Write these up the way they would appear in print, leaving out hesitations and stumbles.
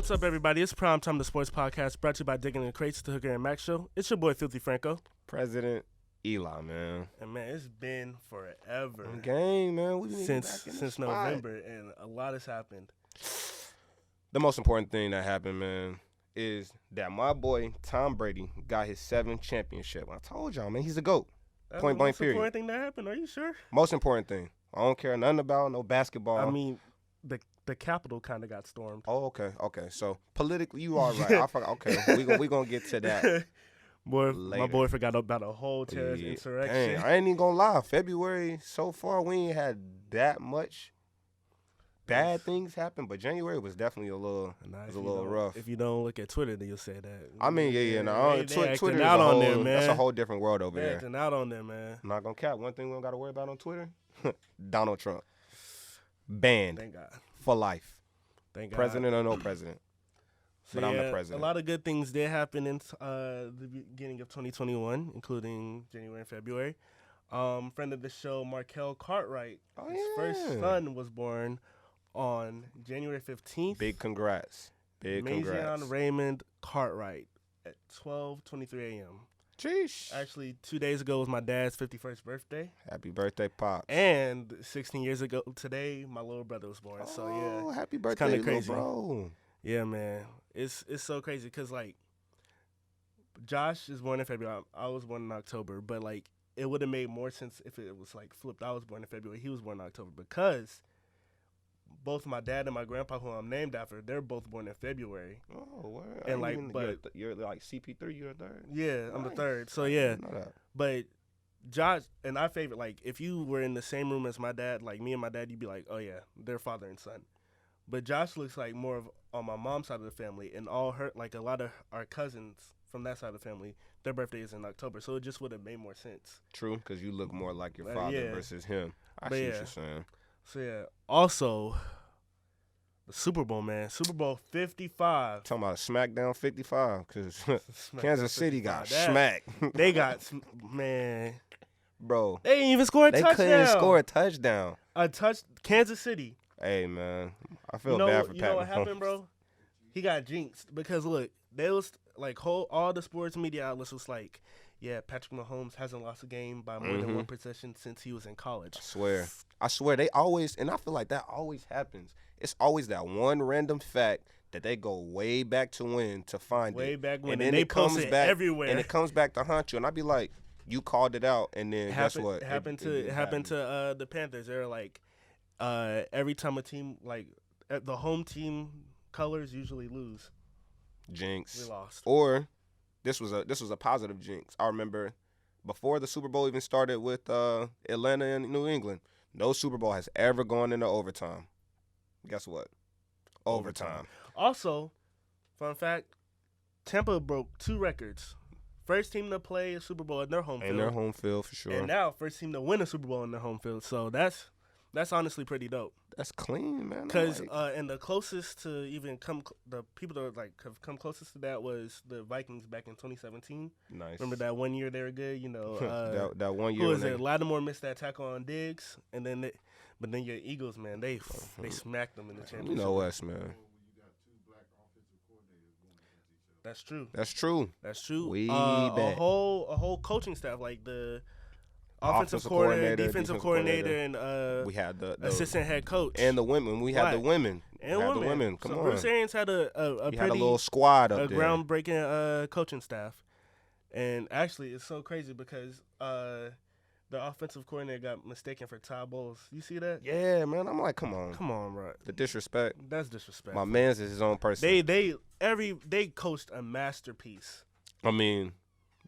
What's up, everybody? It's PrimeTime the Sports Podcast, brought to you by Digging in the Crates, the Hooker and Max Show. It's your boy, Filthy Franco. President Eli, man. And, man, it's been forever. Game, man. We've been since November, and a lot has happened. The most important thing that happened, man, is that my boy, Tom Brady, got his 7th championship. I told y'all, man, he's a GOAT. Point blank, period. Most important thing that happened, are you sure? Most important thing. I don't care nothing about no basketball. I mean, the Capitol kind of got stormed. Oh, okay. So, politically, you are right. Okay, we gonna get to that. Boy, later. My boy forgot about a whole terrorist insurrection. Dang, I ain't even gonna lie. February, so far, we ain't had that much bad things happen, but January was definitely a little rough. If you don't look at Twitter, then you'll say that. I mean, Twitter is out on there, man. That's a whole different world over there. Acting out on there, man. I'm not gonna cap. One thing we don't got to worry about on Twitter: Donald Trump banned. Thank God. For life. Thank God. President or no president. But I'm the president. A lot of good things did happen in the beginning of 2021, including January and February. Friend of the show, Markel Cartwright. His first son was born on January 15th. Big congrats. Mazion Raymond Cartwright at 12:23 a.m. Jeez. Actually, 2 days ago was my dad's 51st birthday. Happy birthday, Pops. And 16 years ago today, my little brother was born. So, yeah. Happy birthday, it's kind of crazy. Bro. Yeah, man. It's so crazy because, like, Josh is born in February. I was born in October. But, like, it would have made more sense if it was, like, flipped. I was born in February. He was born in October because both my dad and my grandpa, who I'm named after, they're both born in February. Oh, word. And like, but you're like CP3. You're a third. Yeah, nice. I'm the third. So yeah, I know that. But Josh and I favorite, like, if you were in the same room as my dad, like me and my dad, you'd be like, oh yeah, they're father and son. But Josh looks like more of on my mom's side of the family, and all her, like, a lot of our cousins from that side of the family, their birthday is in October, so it just would have made more sense. True, because you look more like your father versus him. I see what you're saying. So yeah, also. Super Bowl, man. Super Bowl 55. Talking about SmackDown 55, because Kansas City got smacked. They got, man. Bro. They didn't even score a touchdown. They couldn't score a touchdown. Kansas City. Hey, man. I feel bad for Pat. You know what happened, bro? He got jinxed because, look, they was, like, all the sports media outlets was like, yeah, Patrick Mahomes hasn't lost a game by more than one possession since he was in college. I swear. They always, and I feel like that always happens. It's always that one random fact that they go way back to when to find way back when, and then they post it back everywhere, and it comes back to haunt you. And I'd be like, you called it out, and then guess what? It happened to the Panthers. They're like, every time a team, like, the home team colors usually lose. Jinx. We lost. Or this was a positive jinx. I remember before the Super Bowl even started with Atlanta and New England, no Super Bowl has ever gone into overtime. Guess what? Overtime. Also, fun fact, Tampa broke 2 records. First team to play a Super Bowl in their home field. In their home field, for sure. And now, first team to win a Super Bowl in their home field. So that's honestly pretty dope. That's clean, man. Because and the closest to even the people that have come closest to that was the Vikings back in 2017. Nice. Remember that one year they were good? You know, that 1 year. Who was it? Lattimore missed that tackle on Diggs, and then but then your Eagles, man, they smacked them in the championship. You know us, man. That's true. That's true. We a whole coaching staff, like the offensive coordinator, defensive coordinator, and we had the assistant head coach and the women. We had the women. The women. Come on. Bruce Arians had a little squad up there, groundbreaking coaching staff, and actually it's so crazy because the offensive coordinator got mistaken for Todd Bowles. You see that? Yeah, man. I'm like, come on, bro. The disrespect. That's disrespect. My man's is his own person. They coached a masterpiece. I mean,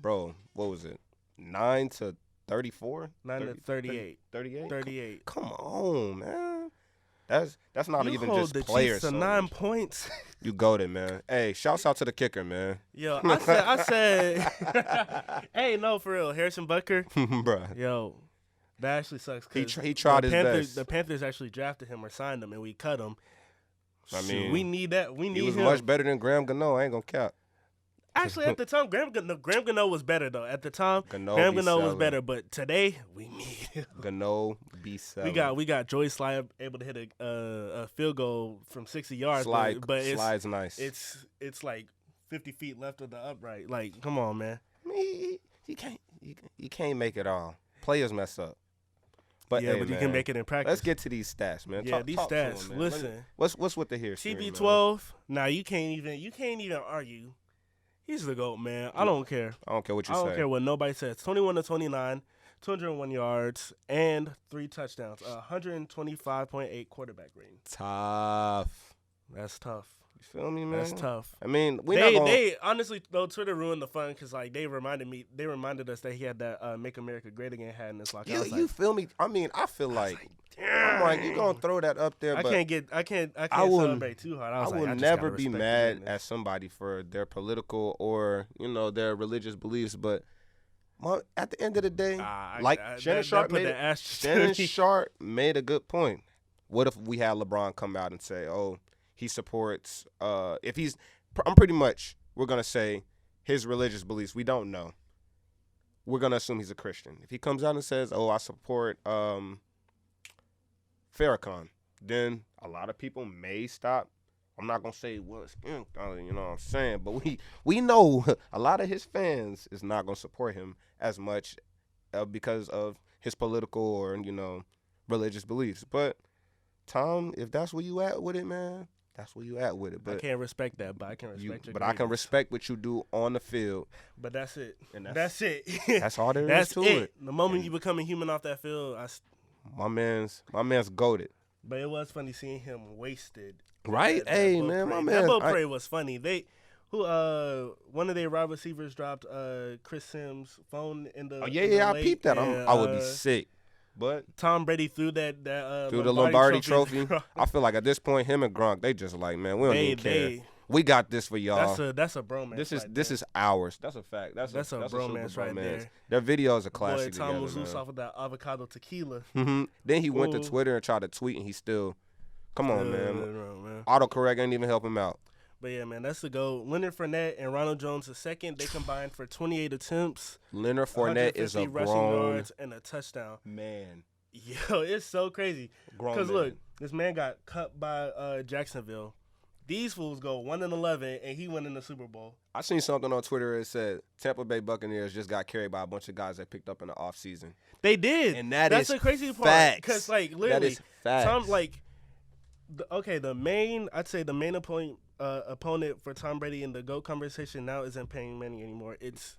bro, what was it? 9 to 34? 9 to 38. 38? 38. Come on, man. That's not even just the players. Chiefs to 9 points. You goated, man. Hey, shouts out to the kicker, man. Yo, I said, hey, no, for real, Harrison Butker, bruh. Yo, that actually sucks. He tried his best. The Panthers actually drafted him or signed him, and we cut him. I mean, we need that. We need him. He was much better than Graham Gano. I ain't gonna cap. Actually, at the time, Graham Gano was better though. At the time, Graham Gano was better, but today we need Gano be selling. We got Joyce Sly able to hit a field goal from 60 yards. But Slide's nice. It's like 50 feet left of the upright. Like, come on, man. I mean, you can't make it all. Players mess up. But yeah, hey, but you man, can make it in practice. Let's get to these stats, man. Yeah, talk these to stats. them, man. Listen, what's with the here? CB12. Now you can't even argue. He's the GOAT, man. I don't care. I don't care what you say. I don't care what nobody says. 21 to 29, 201 yards, and 3 touchdowns. 125.8 quarterback rating. Tough. That's tough. You feel me, man? That's tough. I mean, they honestly though Twitter ruined the fun because like they reminded us that he had that "Make America Great Again" hat in his locker. You feel me? I mean, I feel like I'm like you gonna throw that up there. I but can't celebrate too hard. I will never be mad at somebody for their political or their religious beliefs, but at the end of the day, Shannon Sharp made a good point. What if we had LeBron come out and say, "Oh, he supports we're gonna say his religious beliefs. We don't know. We're gonna assume he's a Christian. If he comes out and says, "Oh, I support Farrakhan," then a lot of people may stop. I'm not gonna say you know what I'm saying, but we know a lot of his fans is not gonna support him as much because of his political or religious beliefs. But Tom, if that's where you at with it, man. That's where you at with it. But I can't respect that, but I can respect your But I can respect what you do on the field. But that's it. And that's it. That's all there is to it. The moment you become a human off that field, my man's goated. But it was funny seeing him wasted. Right? Hey, man, my man. That boat parade was funny. One of their wide receivers dropped Chris Sims' phone in the I peeped that. I would be sick. But Tom Brady threw the Lombardi trophy. I feel like at this point, him and Gronk, they just like, man, we don't even care. We got this for y'all. That's a bromance. This is ours. That's a fact. That's a bromance right there. Their video is a classic. Boy, Tom was loose off of that avocado tequila. Mm-hmm. Then he went to Twitter and tried to tweet, and he still, come on, man. Autocorrect ain't even help him out. But yeah, man, that's the goal. Leonard Fournette and Ronald Jones the second. They combined for 28 attempts. Leonard Fournette is a rushing grown yards and a touchdown. Man. Yo, it's so crazy. Because look, this man got cut by Jacksonville. These fools go 1-11, and he went in the Super Bowl. I seen something on Twitter that said Tampa Bay Buccaneers just got carried by a bunch of guys they picked up in the offseason. They did. And that's the crazy part. Because, like, literally, that is facts. Tom, like, the main opponent for Tom Brady in the GOAT conversation now isn't Peyton Manning anymore. It's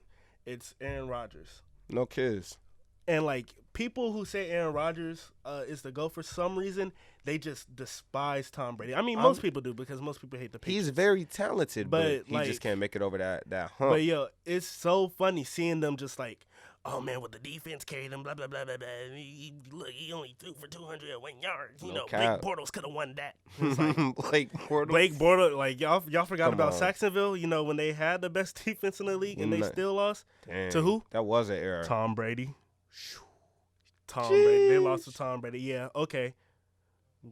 Aaron Rodgers. No kids. And, like, people who say Aaron Rodgers is the GOAT for some reason, they just despise Tom Brady. I mean, most people do because most people hate the Patriots. He's very talented, but he just can't make it over that hump. But, yo, it's so funny seeing them just like, oh, man, well, the defense carried him, blah, blah, blah, blah, blah. He only threw for 201 yards. Blake Bortles could have won that. Blake Bortles, like, y'all forgot about Saxonville, when they had the best defense in the league and they still lost? Damn, to who? That was an error. Tom Brady. Brady. They lost to Tom Brady. Yeah, okay.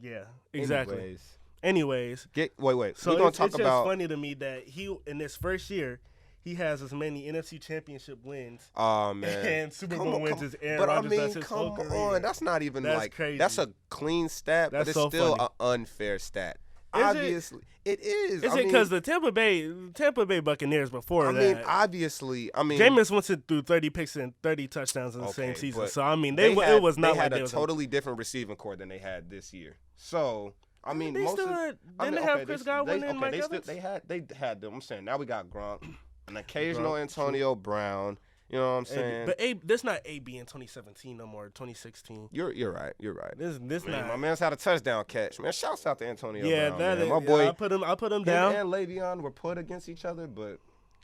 Yeah, exactly. Anyways. Wait. So it's just funny to me that he, in this first year, he has as many NFC Championship wins and Super Bowl wins as Aaron Rodgers does his whole career. Come on. That's not even crazy. That's a clean stat, but it's still an unfair stat. Obviously, it is. Is it because the Tampa Bay Buccaneers before that? Obviously. Jameis Winston threw 30 picks and 30 touchdowns in the same season. So, it was not like they had a totally different receiving core than they had this year. So, didn't they have Chris Godwin and Mike Evans? They had them. I'm saying now we got Gronk, an occasional Antonio Brown. You know what I'm saying? But this not AB in 2017 no more. 2016. You're right. You're right. This man, not. My man's had a touchdown catch. Man, shouts out to Antonio Brown. Yeah, my boy. I put him down. And Le'Veon were put against each other, but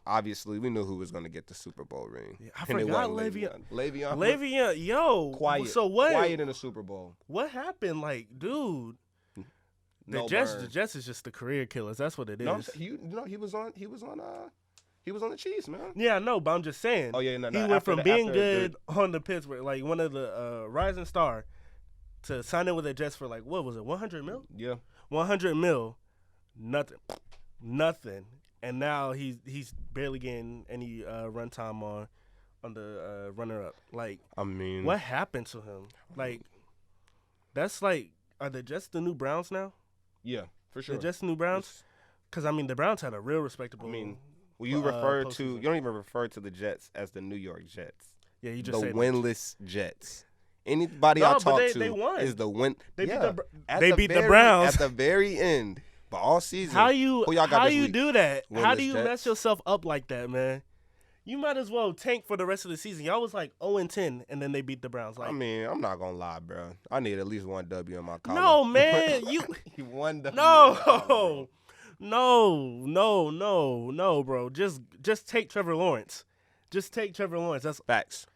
obviously we knew who was going to get the Super Bowl ring. Yeah, I forgot Le'Veon. Le'Veon, yo, quiet. So what? Quiet in the Super Bowl. What happened? Like, dude. The Jets is just the career killers. That's what it is. No, he was on the Chiefs, man. Yeah, no, but I'm just saying. Oh, yeah, no. He went from being good on the Pittsburgh, like one of the rising star, to signing with the Jets for like, what was it, 100 mil? Yeah. 100 mil, nothing. And now he's barely getting any runtime runner-up. Like, I mean, what happened to him? Like, that's like, are the Jets the new Browns now? Yeah, for sure. The Jets the new Browns? Because, I mean, the Browns had a real respectable. I mean, well, you postseason. don't even refer to the Jets as the New York Jets. Yeah, you just the say winless Jets. Anybody I talk to they won. is the win. They yeah, beat the Browns at the very end. But all season, how you who y'all got this week? do that? How do you Jets? mess yourself up like that, man? You might as well tank for the rest of the season. Y'all was like 0-10, and then they beat the Browns. Like, I mean, I'm not gonna lie, bro. I need at least one W in my column. No, man, you one W. No, bro. Just take Trevor Lawrence. Just take Trevor Lawrence. That's facts.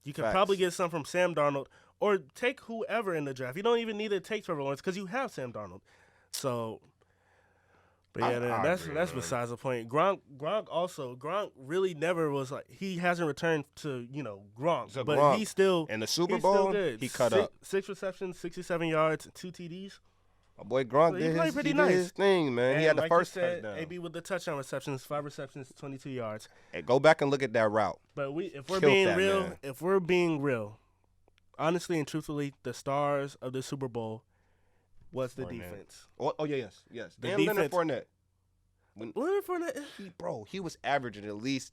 You could probably get some from Sam Darnold, or take whoever in the draft. You don't even need to take Trevor Lawrence because you have Sam Darnold. So, but yeah, that's besides the point. Gronk really never was like, he hasn't returned to Gronk, but Gronk, he's still in the Super Bowl. He cut up 6 receptions, 67 yards, 2 TDs. My boy Gronk did his thing, man. And he had the like first you said, touchdown. AB with the touchdown receptions, 5 receptions, 22 yards. Hey, go back and look at that route. But if we're being real, honestly and truthfully, the stars of the Super Bowl was the defense. Oh yes. The Damn, defense. Leonard Fournette. He was averaging at least,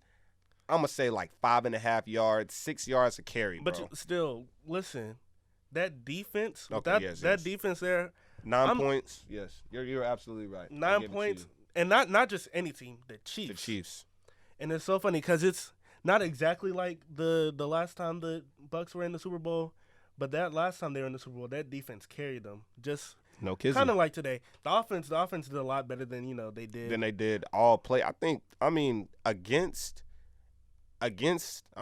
I'm gonna say like 5.5 yards, 6 yards a carry, bro. But still, listen, that defense, Okay, that defense there. 9 points. Yes, you're absolutely right. 9 points, and not just any team, the Chiefs. The Chiefs. And it's so funny because it's not exactly like the last time the Bucs were in the Super Bowl, but that last time they were in the Super Bowl, that defense carried them. Just no kidding. Kind of like today, the offense did a lot better than they did. Than they did all play. I mean against. I'm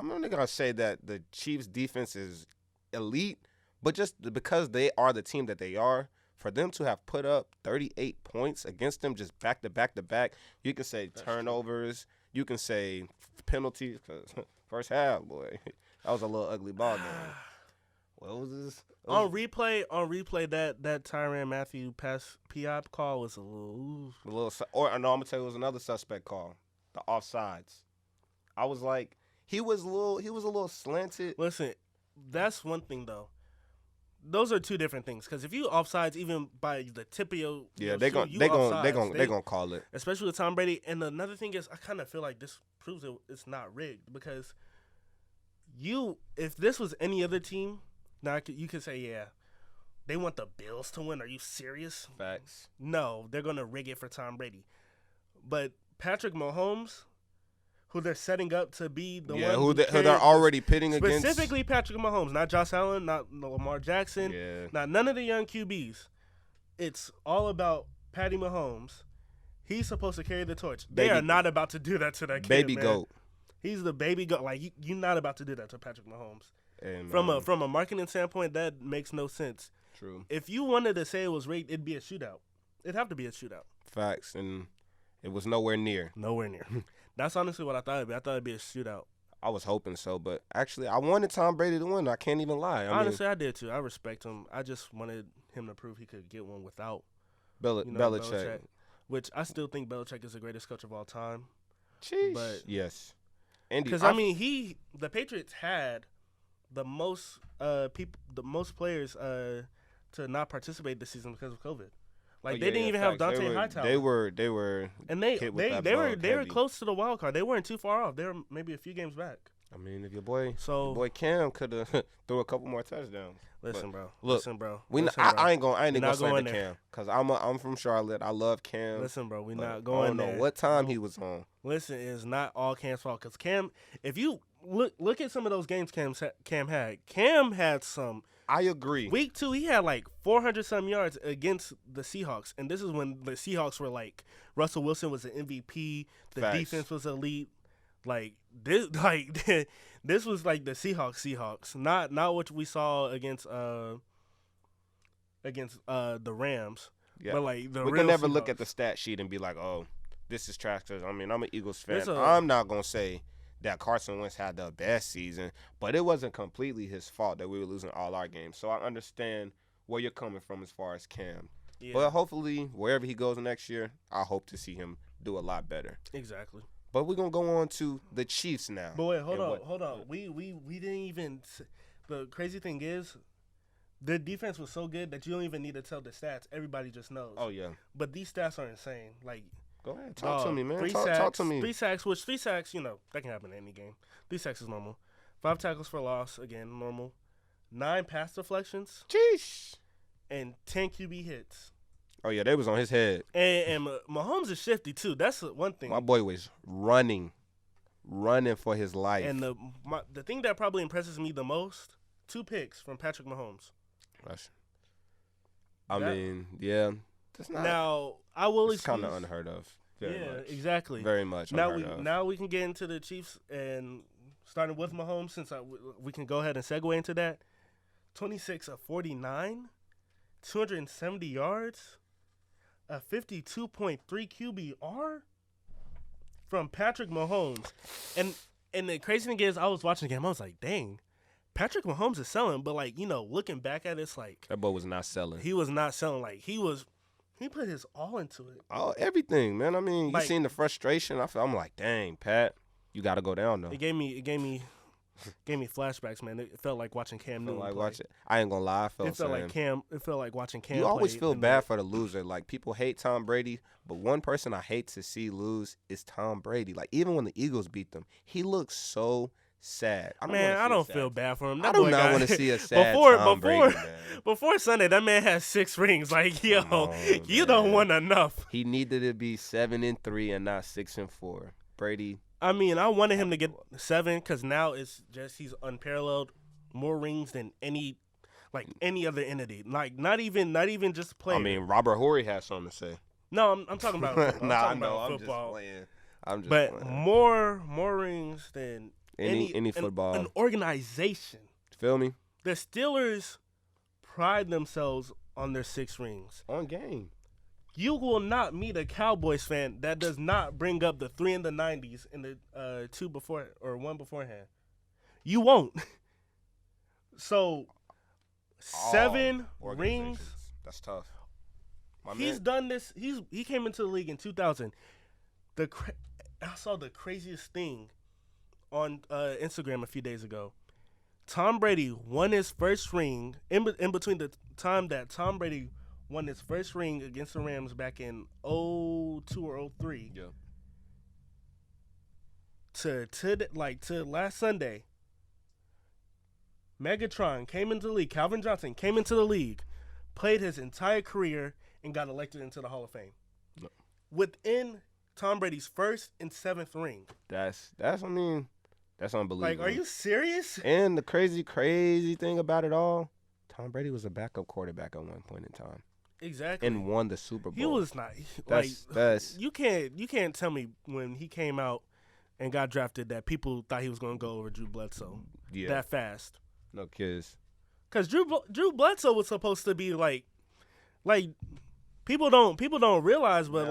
not gonna say that the Chiefs defense is elite, but just because they are the team that they are. For them to have put up 38 points against them just back to back to back, you can say turnovers, you can say penalties, because first half, boy, that was a little ugly ball game. What was this? On replay, that Tyrann Mathieu pass PI call was a little. I'm gonna tell you, it was another suspect call, the offsides. I was like, he was a little slanted. Listen, that's one thing though. Those are two different things. Because if you offsides, even by the tip of your they're gonna call it. Especially with Tom Brady. And another thing is, I kind of feel like this proves it's not rigged, because if this was any other team, now you could say, yeah, they want the Bills to win. Are you serious? Facts. No, they're gonna rig it for Tom Brady. But Patrick Mahomes, who they're setting up to be the one who they're already pitting against. Specifically Patrick Mahomes, not Josh Allen, not Lamar Jackson, not none of the young QBs. It's all about Patty Mahomes. He's supposed to carry the torch. They are not about to do that to that kid, baby man. goat. He's the baby goat. Like, you're not about to do that to Patrick Mahomes. And, from a marketing standpoint, that makes no sense. True. If you wanted to say it was rigged, it'd be a shootout. It'd have to be a shootout. Facts, and it was nowhere near. Nowhere near. That's honestly what I thought it'd be. I thought it'd be a shootout. I was hoping so, but actually, I wanted Tom Brady to win. I can't even lie. Honestly, I did too. I respect him. I just wanted him to prove he could get one without Belichick. Which I still think Belichick is the greatest coach of all time. Jeez. But yes. Because the Patriots had the most players to not participate this season because of COVID. Like they didn't even have Dante Hightower. They were and they were close to the wild card. They weren't too far off. They were maybe a few games back. I mean, if your boy Cam could have threw a couple more touchdowns. Listen, bro. I ain't gonna say the Cam, because I'm from Charlotte. I love Cam. Listen, bro, we not going there. I don't know what time he was on. Listen, it's not all Cam's fault, because Cam, if you look at some of those games Cam had some. I agree. Week 2, he had like 400-some yards against the Seahawks, and this is when the Seahawks were like, Russell Wilson was an MVP, the defense was elite. Like this was like the Seahawks, not what we saw against the Rams. Yeah. But like we can never look at the stat sheet and be like, oh, this is trash. Cause I mean, I'm an Eagles fan. I'm not gonna say that Carson Wentz had the best season, but it wasn't completely his fault that we were losing all our games. So I understand where you're coming from as far as Cam. Yeah. But hopefully, wherever he goes next year, I hope to see him do a lot better. Exactly. But we're gonna go on to the Chiefs now. But wait, hold on. We didn't even. The crazy thing is, their defense was so good that you don't even need to tell the stats. Everybody just knows. Oh yeah. But these stats are insane. Like, go ahead, talk to me, man. 3 Talk sacks, to me. 3 sacks, that can happen in any game. 3 sacks is normal. 5 tackles for loss, again, normal. 9 pass deflections. Jeez. And 10 QB hits. Oh yeah, they was on his head. And Mahomes is shifty too. That's one thing. My boy was running for his life. And the thing that probably impresses me the most, 2 picks from Patrick Mahomes. I mean, yeah. That's not. Now I will. It's kind of unheard of. Very much. Exactly. Very much. Now we can get into the Chiefs and starting with Mahomes since we can go ahead and segue into that. 26 of 49, 270 yards, a 52.3 QBR from Patrick Mahomes. And the crazy thing is, I was watching the game. I was like, dang, Patrick Mahomes is selling. But, like, looking back at it, it's like. That boy was not selling. He was not selling. Like, he put his all into it. Oh, everything, man. I mean, you seen the frustration. I'm like, dang, Pat, you got to go down, though. It gave me flashbacks, man. It felt like watching Cam Newton play. I ain't gonna lie, It felt like watching Cam. You always feel bad for the loser. Like, people hate Tom Brady, but one person I hate to see lose is Tom Brady. Like, even when the Eagles beat them, he looks so sad. I don't feel bad for him. I do not want to see a sad Tom Brady, man. Before Sunday, that man has 6 rings. Like, yo, you don't want enough. He needed to be 7-3 and not 6-4. Brady. I mean, I wanted him to get 7 because now it's just he's unparalleled, more rings than any other entity. Like not even just player. I mean, Robert Horry has something to say. No, I'm talking about football. I'm just playing. But more rings than any football. An organization. Feel me? The Steelers pride themselves on their 6 rings. On game. You will not meet a Cowboys fan that does not bring up the 3 in the 90s and the 2 before or 1 beforehand. You won't. So 7 rings. That's tough. He's done this. He came into the league in 2000. I saw the craziest thing on Instagram a few days ago. Tom Brady won his first ring in between the time that Tom Brady won his first ring against the Rams back in 2002 or 2003. Yeah. To last Sunday, Megatron came into the league. Calvin Johnson came into the league, played his entire career, and got elected into the Hall of Fame. No. Within Tom Brady's first and 7th ring. That's unbelievable. Like, are you serious? And the crazy thing about it all, Tom Brady was a backup quarterback at one point in time. Exactly. And won the Super Bowl. He was not you can't tell me when he came out and got drafted that people thought he was going to go over Drew Bledsoe that fast. No kids. Cuz Drew Bledsoe was supposed to be like people don't realize, but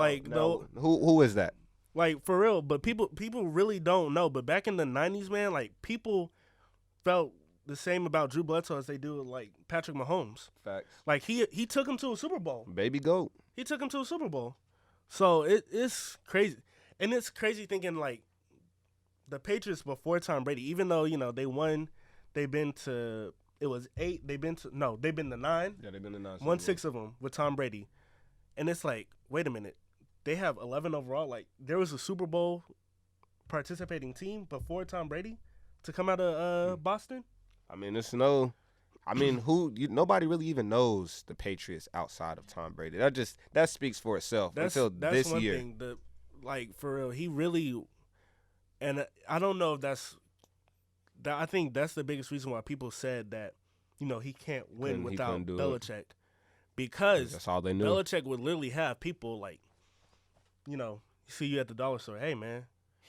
who is that? Like, for real, but people really don't know. But back in the 90s, man, like, people felt the same about Drew Bledsoe as they do like Patrick Mahomes. Facts. Like, he took him to a Super Bowl. Baby goat. He took him to a Super Bowl. So it's crazy. And it's crazy thinking, like, the Patriots before Tom Brady, even though, they won, they've been to 8, they've been to 9. Yeah, they've been to 9. Won 6 of them with Tom Brady. And it's like, wait a minute. They have 11 overall. Like, there was a Super Bowl participating team before Tom Brady to come out of Boston. I mean, nobody really even knows the Patriots outside of Tom Brady. That speaks for itself until this year. That's one thing. For real, he really, and I don't know if I think that's the biggest reason why people said that, he can't win without Belichick. Because that's all they knew. Belichick would literally have people like, see you at the dollar store. Hey, man,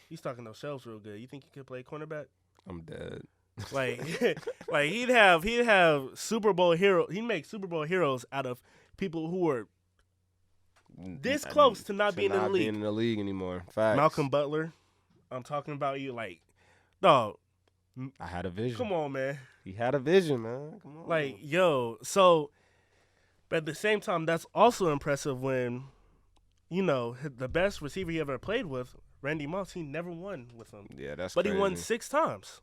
he's stocking those shelves real good. You think you could play cornerback? I'm dead. Like he'd have Super Bowl hero. He'd make Super Bowl heroes out of people who were this close to not being in the league. Being in the league anymore. Facts. Malcolm Butler. I'm talking about you. Like, dog. I had a vision. Come on, man. He had a vision, man. Come on. Like, yo. So, but at the same time, that's also impressive when, the best receiver he ever played with, Randy Moss, he never won with him. Yeah, that's but crazy. He won 6 times.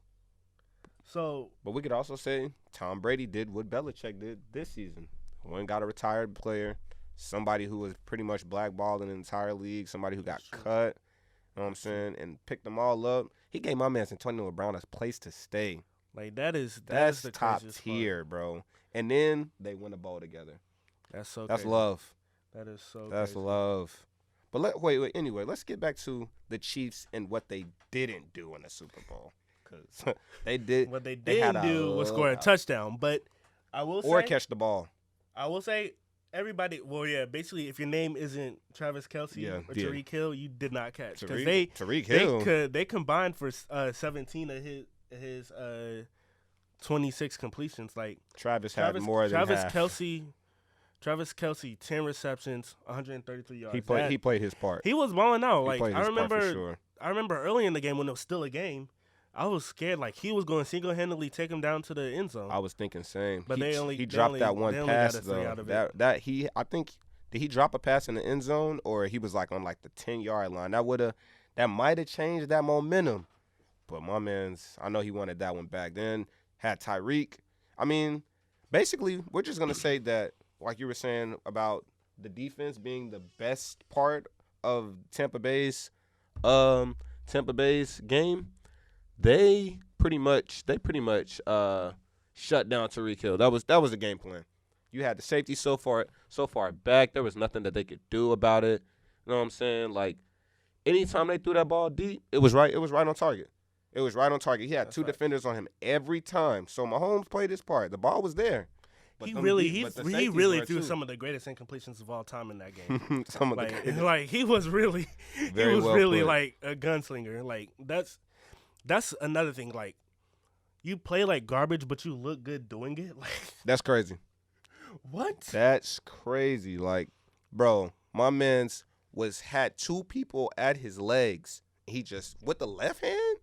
So, but we could also say Tom Brady did what Belichick did this season. One got a retired player, somebody who was pretty much blackballed in the entire league, somebody who got cut, you know what I'm saying, and picked them all up. He gave my man Antonio Brown a place to stay. like, that's the top tier, part. bro. And then they win a bowl together. That's That's crazy. love. That is so That's crazy. love. But wait. Anyway, let's get back to the Chiefs and what they didn't do in the Super Bowl. Because they did. What they didn't do was score a touchdown. But I will say, or catch the ball. I will say, everybody. Well, yeah. Basically, if your name isn't Travis Kelce or Tyreek Hill, you did not catch because Tyreek Hill. They combined for 17 of his 26 completions. Like Travis had more than half. Travis Kelce, 10 receptions, 133 yards. He played his part. He was balling out. Like I remember early in the game when it was still a game, I was scared. Like he was going to single-handedly take him down to the end zone. I was thinking same. But he dropped that one pass though. I think did he drop a pass in the end zone or he was like on like the 10-yard line? That might have changed that momentum. But my man's, I know he wanted that one back. Then had Tyreek. I mean, basically, we're just gonna say that. Like you were saying about the defense being the best part of Tampa Bay's game, they pretty much shut down Tyreek Hill. That was the game plan. You had the safety so far back. There was nothing that they could do about it. You know what I'm saying? Like anytime they threw that ball deep, it was right on target. It was right on target. He had two defenders on him every time. So Mahomes played his part. The ball was there. He really threw some of the greatest incompletions of all time in that game. He was really like a gunslinger. Like that's another thing. Like you play like garbage, but you look good doing it. Like that's crazy. What? That's crazy. Like, bro, my man's had 2 people at his legs. He just with the left hand.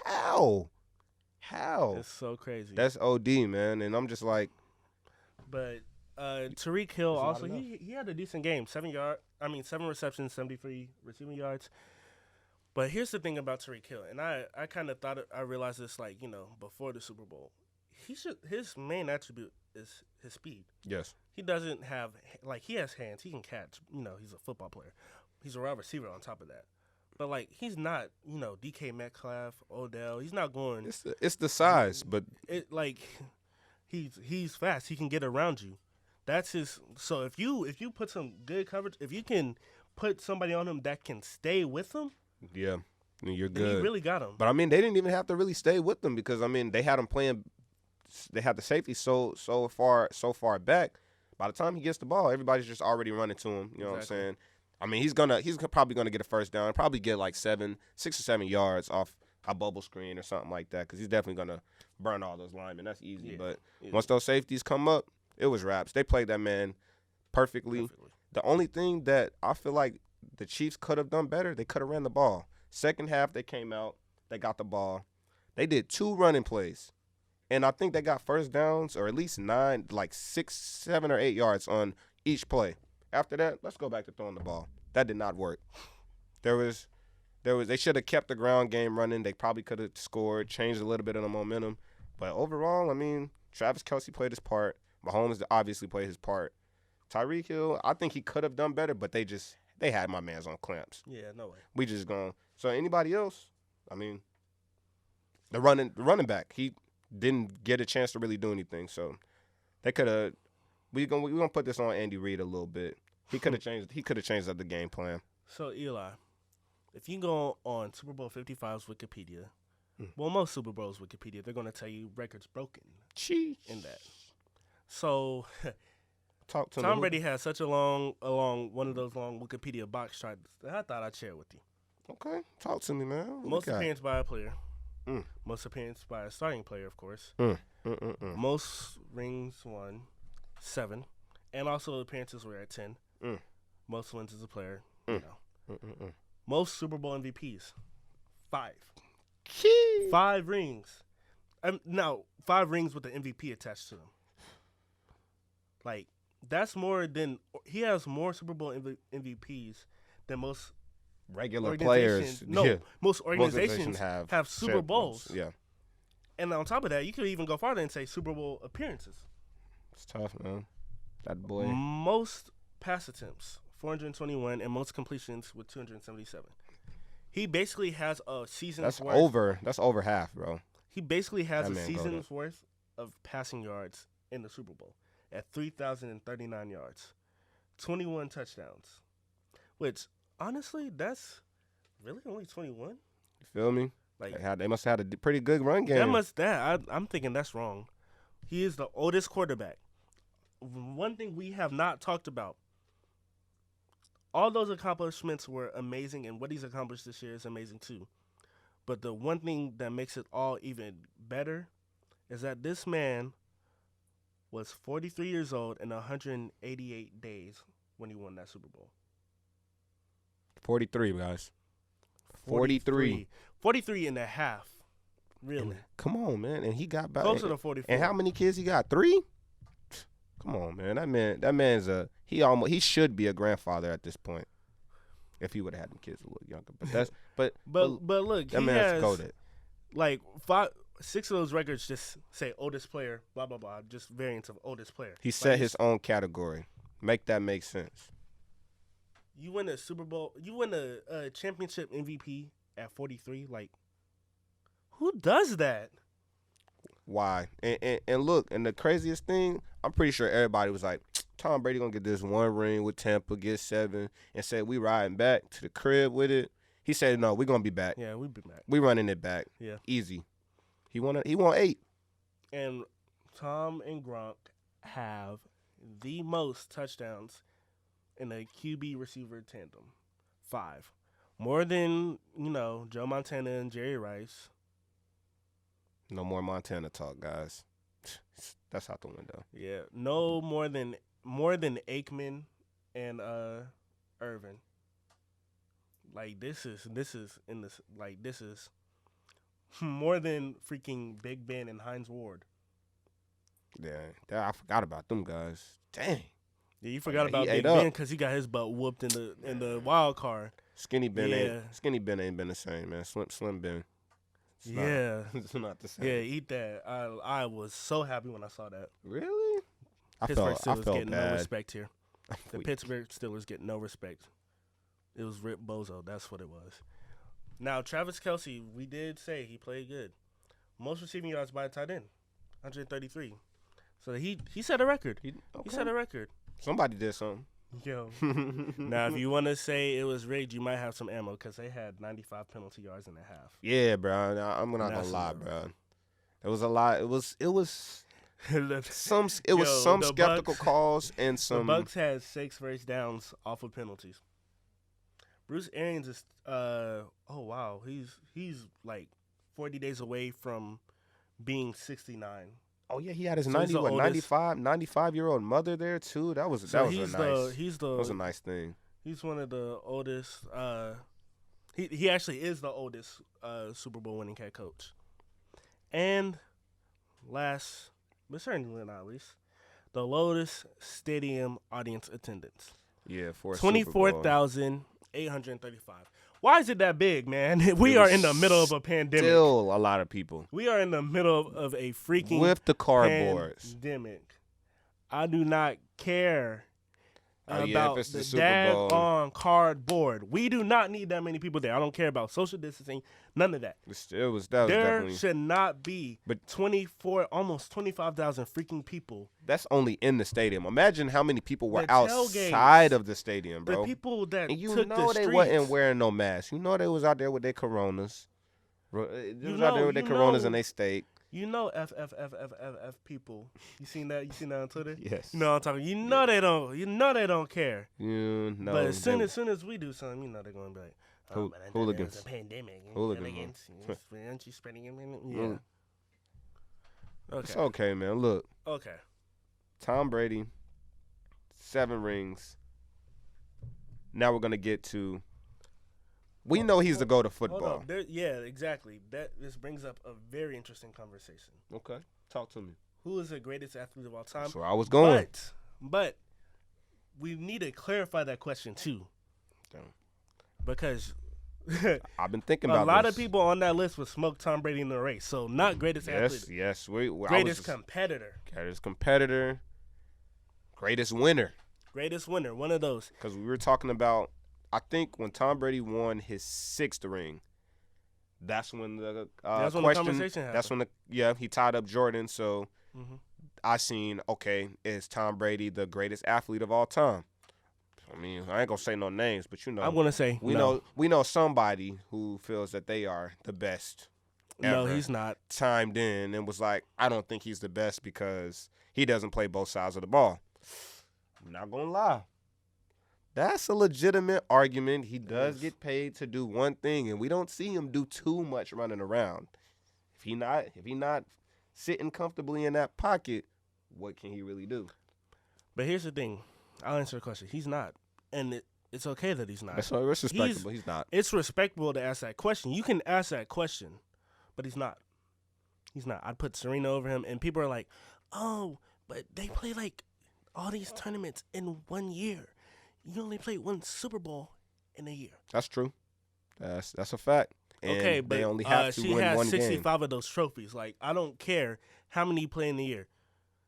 How? It's so crazy. That's OD, man. And I'm just like. But Tyreek Hill also he had a decent game. 7 receptions, 73 receiving yards. But here's the thing about Tyreek Hill, and I kind of thought I realized this before the Super Bowl. His main attribute is his speed. Yes. He doesn't have he has hands. He can catch. He's a football player. He's a wide receiver on top of that. But he's not DK Metcalf, Odell. He's not going. It's the size, but He's fast. He can get around you. That's his. So if you put some good coverage, if you can put somebody on him that can stay with him, yeah, you're good. He really got him. But I mean, they didn't even have to really stay with them because I mean they had him playing. They had the safety so far back. By the time he gets the ball, everybody's just already running to him. You know what I'm saying? I mean, he's probably gonna get a first down, probably get like 6 or 7 yards off a bubble screen or something like that because he's definitely gonna burn all those linemen. That's easy. But once those safeties come up, it was wraps. They played that man perfectly. The only thing that I feel like the Chiefs could have done better, they could have ran the ball. Second half, they came out, they got the ball. They did 2 running plays. And I think they got first downs or at least 9, like 6, 7, or 8 yards on each play. After that, let's go back to throwing the ball. That did not work. They should have kept the ground game running. They probably could have scored, changed a little bit of the momentum. But overall, I mean, Travis Kelce played his part. Mahomes obviously played his part. Tyreek Hill, I think he could have done better, but they had my man's on clamps. Yeah, no way. We just gone. So anybody else, I mean, the running back, he didn't get a chance to really do anything. So they could have. We're gonna put this on Andy Reid a little bit. He could have changed. He could have changed up the game plan. So Eli, if you go on Super Bowl 55's Wikipedia, well, most Super Bowls Wikipedia, they're gonna tell you records broken. Sheesh. In that. So Tom Brady has such a long one of those long Wikipedia box charts that I thought I'd share with you. Okay, talk to me, man. Most appearance by a player. Most appearance by a starting player, of course. Most rings won, 7, and also appearances were at 10. Most wins as a player, Most Super Bowl MVPs, 5. 5 rings. Now 5 rings with the MVP attached to them. That's more than he has more Super Bowl MVPs than most regular players. Most organizations have Super Bowls. Yeah. And on top of that, you could even go farther and say Super Bowl appearances. It's tough, man. That boy. Most pass attempts, 421, and most completions with 277. He basically has a season's worth. That's over half, bro. He basically has a season's worth of passing yards in the Super Bowl at 3,039 yards, 21 touchdowns, which honestly, that's really only 21. You feel me? Like they must have had a pretty good run game. I'm thinking that's wrong. He is the oldest quarterback. One thing we have not talked about. All those accomplishments were amazing, and what he's accomplished this year is amazing too. But the one thing that makes it all even better is that this man was 43 years old and 188 days when he won that Super Bowl. 43, guys. 43. 43 and a half. Really? Come on, man. And he got back. Closer to 44. And how many kids he got? 3? Come on, man. That man's he should be a grandfather at this point. If he would have had them kids a little younger. But look, that he man's has goated. Like 6 of those records just say oldest player, blah blah blah, just variants of oldest player. He set his own category. Make that make sense. You win a Super Bowl, you win a championship MVP at 43. Like, who does that? Why? And look, and the craziest thing, I'm pretty sure everybody was like, Tom Brady gonna get this one ring with Tampa, get 7, and said we riding back to the crib with it. He said, no, we're gonna be back. Yeah, we'll be back. We running it back. Yeah, easy. He won 8. And Tom and Gronk have the most touchdowns in a QB receiver tandem. 5, more than Joe Montana and Jerry Rice. No more Montana talk, guys. That's out the window. Yeah, no more than Aikman and Irvin. Like this is more than freaking Big Ben and Hines Ward. Yeah, I forgot about them guys. Dang. Yeah, you forgot about Big Ben because he got his butt whooped in the wild card. Skinny Ben ain't been the same, man. Slim Ben. It's not the same. Yeah, eat that. I was so happy when I saw that. Really? Pittsburgh Steelers getting bad. no respect here. The Pittsburgh Steelers get no respect. It was Rip Bozo. That's what it was. Now, Travis Kelce, we did say he played good. Most receiving yards by a tight end, 133. So he set a record. He set a record. Somebody did something. Yo. Now, if you want to say it was rigged, you might have some ammo because they had 95 penalty yards in a half. Yeah, bro. I'm not gonna lie, bro. It was a lot. It was some skeptical calls and some. The Bucs had 6 first downs off of penalties. Bruce Arians is he's like 40 days away from being 69. Oh yeah, he had his 95-year-old mother there too. That was a nice thing. He's one of the oldest. He actually is the oldest Super Bowl winning head coach. And last, but certainly not least, the Lotus Stadium audience attendance. Yeah, for 24,835. Why is it that big, man? We are in the middle of a pandemic. Still a lot of people. We are in the middle of a freaking with the cardboards pandemic. I do not care about if it's the Super Bowl on cardboard. We do not need that many people there. I don't care about social distancing. None of that. There should not be almost 25,000 freaking people. That's only in the stadium. Imagine how many people were outside of the stadium, bro. The people that and took the they streets. wasn't wearing no masks. You know they was out there with their Coronas. And they steak. You know F people. You seen that on Twitter? Yes. You know what I'm talking. You know they don't care. But as soon as we do something, you know they're gonna be like, hooligans. It's a pandemic. Hooligans. Aren't you spreading it? Yeah. Okay. It's okay, man. Look. Okay. Tom Brady, 7 rings. Now we're gonna get to. We know he's the GOAT of football. Yeah, exactly. This brings up a very interesting conversation. Okay, talk to me. Who is the greatest athlete of all time? That's where I was going. But we need to clarify that question too. Damn. because I've been thinking a about lot this. of people on that list would smoke Tom Brady in the race. So not greatest athlete. Yes. Greatest competitor. Greatest competitor. Greatest winner. Greatest winner. One of those. Because we were talking about, I think when Tom Brady won his 6th ring, that's when the the conversation happened. That's when he tied up Jordan. So I seen, okay, is Tom Brady the greatest athlete of all time? I mean, I ain't gonna say no names, but you know, I'm gonna say we know somebody who feels that they are the best. No, ever, he's not. Chimed in and was like, I don't think he's the best because he doesn't play both sides of the ball. I'm not gonna lie. That's a legitimate argument. He does get paid to do one thing, and we don't see him do too much running around. If he not sitting comfortably in that pocket, what can he really do? But here's the thing. I'll answer the question. He's not. And it's okay that he's not. That's respectable. He's not. It's respectable to ask that question. You can ask that question, but he's not. He's not. I'd put Serena over him, and people are like, oh, but they play like all these tournaments in 1 year. You only played one Super Bowl in a year. That's true. That's a fact. And okay, but they only have to she win has one 65 game. of those trophies. Like, I don't care how many you play in the year.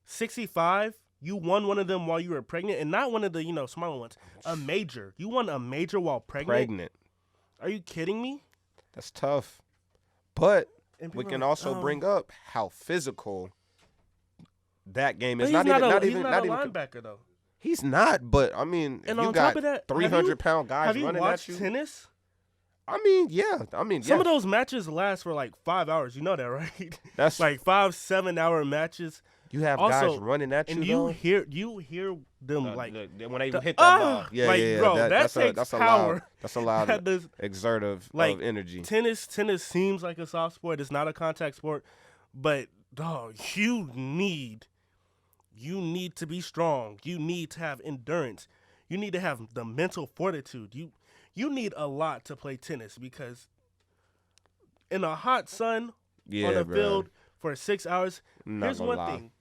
65, you won one of them while you were pregnant, and not one of the, smaller ones. A major. You won a major while pregnant? Are you kidding me? That's tough. But we can like, also bring up how physical that game is. He's not not even a linebacker, though. He's not, but I mean, and if on you top got of that, 300-pound guys running at you. Have you watched tennis? I mean, yeah. Some of those matches last for like 5 hours. You know that, right? That's like 5-7 hour matches. You have guys running at you, and though. you hear them like when they hit that ball. Yeah, bro, that's takes power. That's a lot of exertive of energy. Tennis seems like a soft sport. It's not a contact sport, but dog, you need to be strong. You need to have endurance. You need to have the mental fortitude. You need a lot to play tennis because in a hot sun on the field for 6 hours. Here's one thing.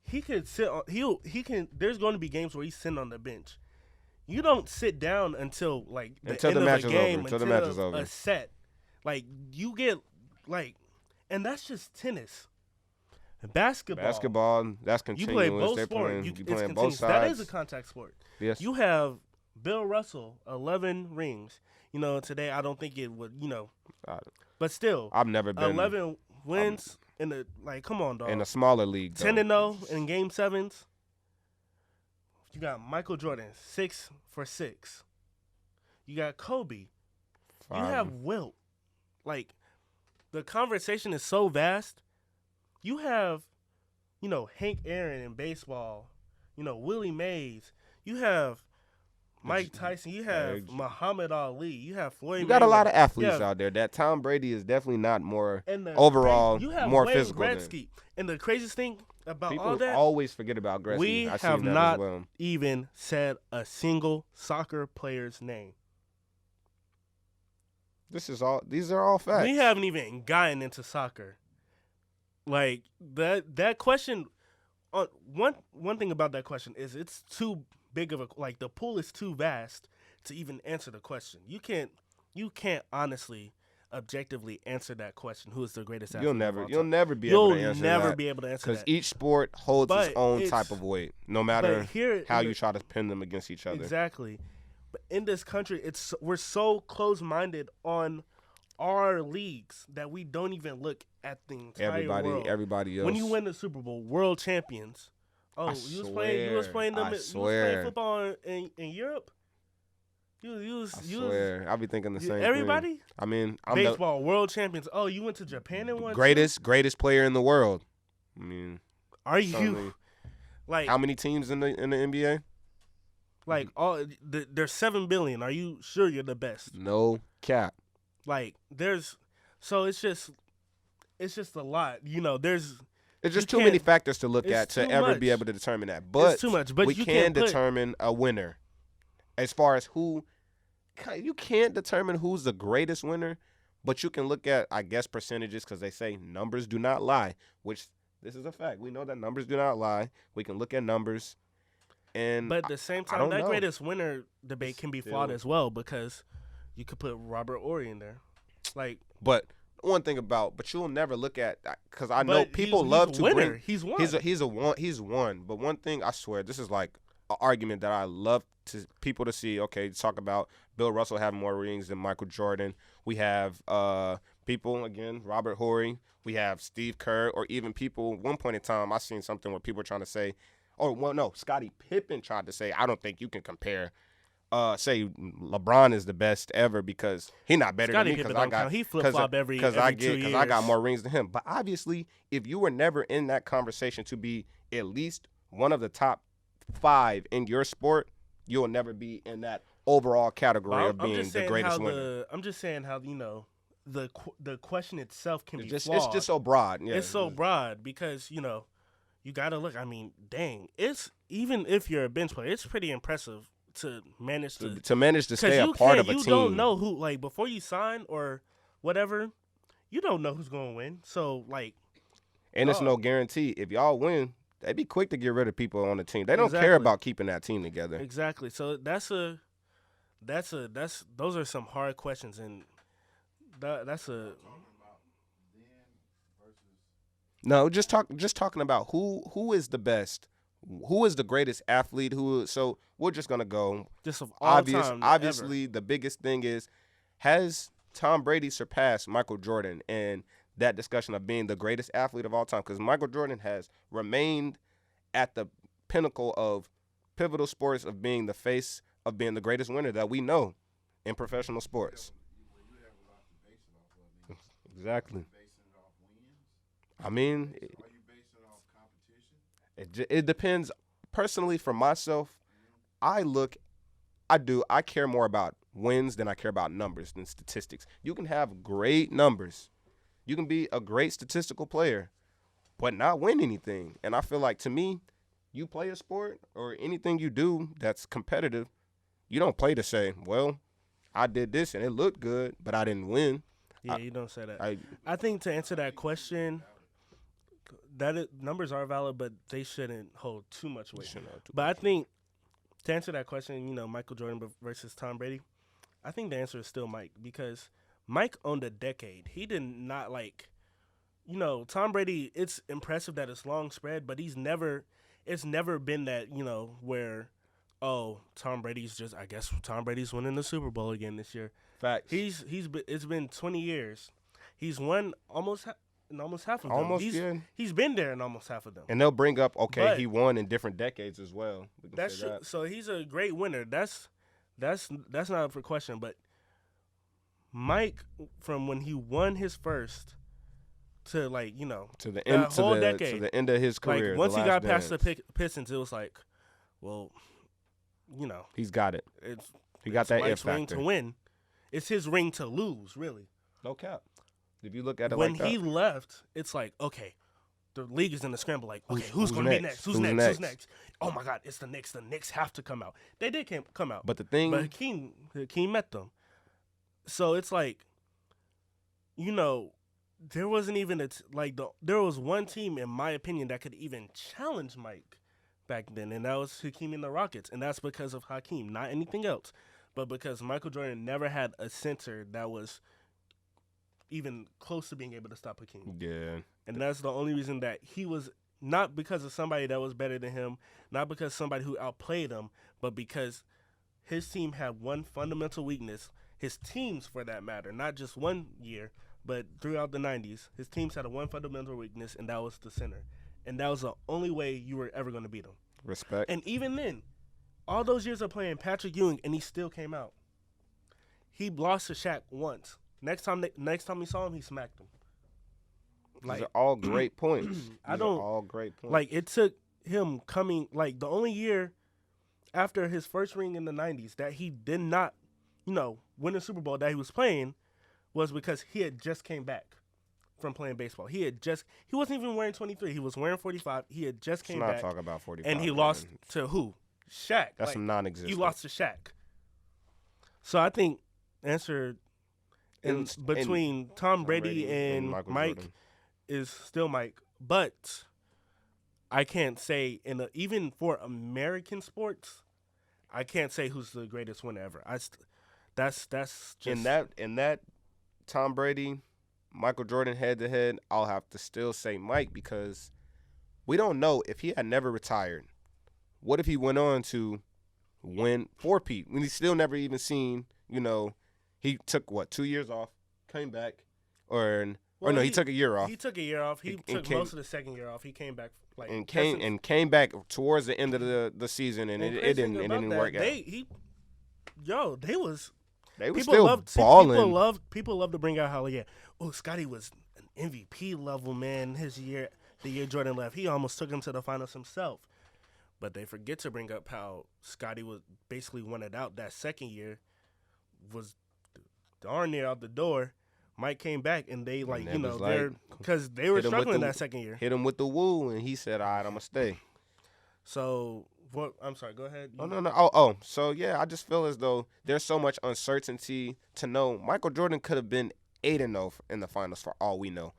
He could sit on. He can. There's going to be games where he's sitting on the bench. You don't sit down until the end of a game, until the match is over. A set. Like you get and that's just tennis. Basketball, that's continuous. You play both sports. You playing both sides. That is a contact sport. Yes. You have Bill Russell, 11 rings. Today I don't think it would. But still, I've never been 11 wins. In the come on, dog. In a smaller league, 10-0 in Game 7s. You got Michael Jordan, 6 for 6. You got Kobe. 5. You have Wilt. The conversation is so vast. You have, Hank Aaron in baseball. Willie Mays. You have Mike Tyson. You have Muhammad Ali. You have Floyd. You got a lot of athletes out there. That Tom Brady is definitely not more overall more Wayne physical. Gretzky. And the craziest thing about people all that, always forget about Gretzky. We have not even said a single soccer player's name. These are all facts. We haven't even gotten into soccer. That question. One thing about that question is it's too big of a the pool is too vast to even answer the question. You can't honestly objectively answer that question. Who is the greatest athlete? You'll never be able to answer that. You'll never be able to answer that because each sport holds its own type of weight, no matter how you try to pin them against each other. Exactly. But in this country, we're so close-minded on our leagues that we don't even look at the entire world. Everybody else. When you win the Super Bowl, world champions. Oh, you was playing football in Europe? I swear. I'll be thinking the same everybody? thing. I mean, baseball, world champions. Oh, you went to Japan and won? Greatest player in the world. I mean, are you how many teams in the NBA? There's 7 billion. Are you sure you're the best? No cap. So it's just a lot. It's just too many factors to look at to ever be able to determine that. But it's too much. But we you can determine a winner. As far as you can't determine who's the greatest winner, but you can look at, I guess, percentages because they say numbers do not lie, which this is a fact. We know that numbers do not lie. We can look at numbers. And But at the same I time, don't that know. greatest winner debate can be flawed still- as well because you could put Robert Ory in there. Like, But one thing about, but you'll never look at, because I know but people he's love a to winner. bring. He's won. He's one. But one thing I swear, this is like an argument that I love to people to see. Okay, talk about Bill Russell having more rings than Michael Jordan. We have people again, Robert Horry. We have Steve Kerr, or even people. One point in time, I seen something where people were trying to say, Scottie Pippen tried to say, I don't think you can compare. Say LeBron is the best ever because he not better Scottie than me Pippen because I don't got count. He flip-flop every 2 years. because I got more rings than him. But obviously, if you were never in that conversation to be at least one of the top 5 in your sport, you'll never be in that overall category of being the greatest winner. I'm just saying how the question itself can be flawed. It's just so broad. Yeah, it's so broad because you got to look. I mean, dang, it's even if you're a bench player, it's pretty impressive to manage to stay a part of a team. You don't know who, like, before you sign or whatever, you don't know who's going to win. So, like, and it's no guarantee. If y'all win, they'd be quick to get rid of people on the team. They don't care about keeping that team together. Exactly. So those are some hard questions, and that's a. No, just talking about who is the best. Who is the greatest athlete? So we're just gonna go. Just of all time, obviously, ever. The biggest thing is, has Tom Brady surpassed Michael Jordan in that discussion of being the greatest athlete of all time? Because Michael Jordan has remained at the pinnacle of pivotal sports of being the face of being the greatest winner that we know in professional sports. Exactly. I mean. It depends. Personally, for myself, I care more about wins than I care about numbers than statistics. You can have great numbers. You can be a great statistical player, but not win anything. And I feel like, to me, you play a sport or anything you do that's competitive, you don't play to say, well, I did this and it looked good, but I didn't win. Yeah, you don't say that. I think to answer that question, numbers are valid, but they shouldn't hold too much weight. But I think to answer that question, Michael Jordan versus Tom Brady, I think the answer is still Mike, because Mike owned a decade. He did not Tom Brady, it's impressive that it's long spread, but it's never been that, where, Tom Brady's winning the Super Bowl again this year. Facts. It's been 20 years. He's won almost half of them. He's been there in almost half of them. And they'll bring up, he won in different decades as well. So he's a great winner. That's not up for question. But Mike, from when he won his first to to the end decade, to the end of his career. Like, once he got past the Pistons, it was like, well, he's got it. He got that Mike's it factor. ring to win. It's his ring to lose, really. No cap. If you look at it when like that. he left, it's like, okay, the league is in the scramble. Like, okay, who's going to be next? Who's next? Oh my God, it's the Knicks. The Knicks have to come out. They did come out, but Hakeem met them. So it's like, there wasn't even there was one team, in my opinion, that could even challenge Mike back then, and that was Hakeem and the Rockets, and that's because of Hakeem, not anything else, but because Michael Jordan never had a center that was even close to being able to stop Hakeem. Yeah. And that's the only reason that he was, not because of somebody that was better than him, not because somebody who outplayed him, but because his team had one fundamental weakness. His teams, for that matter, not just one year, but throughout the 90s, his teams had one fundamental weakness, and that was the center. And that was the only way you were ever going to beat him. Respect. And even then, all those years of playing Patrick Ewing, and he still came out. He lost to Shaq once. Next time we saw him, he smacked him. These are all great points. All great points. Like, it took him coming, the only year after his first ring in the 90s that he did not, win a Super Bowl that he was playing was because he had just came back from playing baseball. He wasn't even wearing 23. He was wearing 45. He had just came back. Let's not talk about 45. And he lost to who? Shaq. That's some non-existent. He lost to Shaq. So I think answer between Tom Brady and Mike is still Mike. But I can't say even for American sports, I can't say who's the greatest winner ever. That's just in that Tom Brady, Michael Jordan head to head. I'll have to still say Mike because we don't know if he had never retired. What if he went on to win 4-peat when he's still never even seen? He took 2 years off, came back, he took a year off. He took a year off. He took most of the second year off. He came back came back towards the end of the season, and it didn't work out. They were still balling. People love to bring out how Scotty was an MVP level man the year Jordan left. He almost took him to the finals himself. But they forget to bring up how Scotty was basically wanted out that second year, was darn near out the door. Mike came back, and they because they were struggling that second year. Hit him with the woo, and he said, "All right, I'm gonna stay." So what? I'm sorry. Go ahead. Oh no. So yeah, I just feel as though there's so much uncertainty to know. Michael Jordan could have been 8-0 in the finals for all we know.